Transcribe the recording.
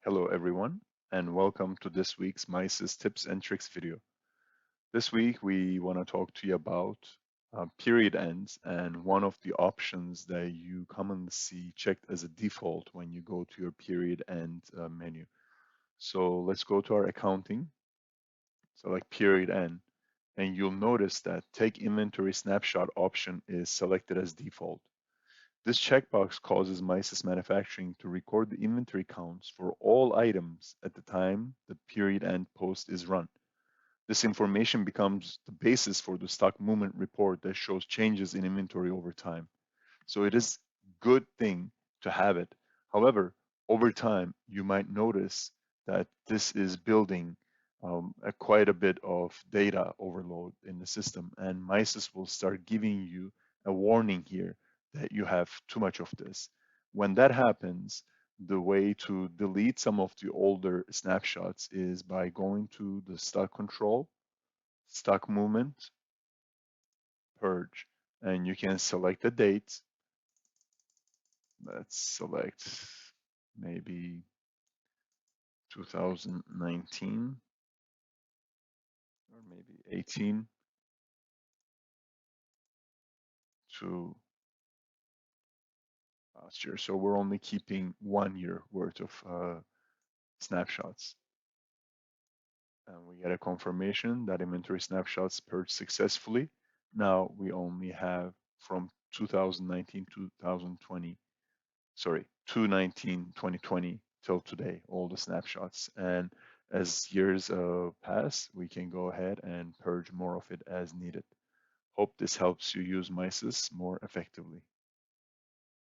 Hello everyone, and welcome to this week's MISys tips and tricks video. This week we want to talk to you about period ends and one of the options that you commonly see checked as a default when you go to your period end menu. So let's go to our accounting, select period end, and you'll notice that take inventory snapshot option is selected as default. This checkbox causes MISys Manufacturing to record the inventory counts for all items at the time the period end post is run. This information becomes the basis for the stock movement report that shows changes in inventory over time. So it is a good thing to have it. However, over time, you might notice that this is building quite a bit of data overload in the system, and MISys will start giving you a warning here that you have too much of this. When that happens, the way to delete some of the older snapshots is by going to the stock control, stock movement, purge, and you can select the date. Let's select maybe 2019 or maybe 18 to last year. So we're only keeping 1 year worth of snapshots. And we get a confirmation that inventory snapshots purged successfully. Now we only have from 2019 to 2020, sorry, 2020 till today, all the snapshots. And as years pass, we can go ahead and purge more of it as needed. Hope this helps you use MISys more effectively.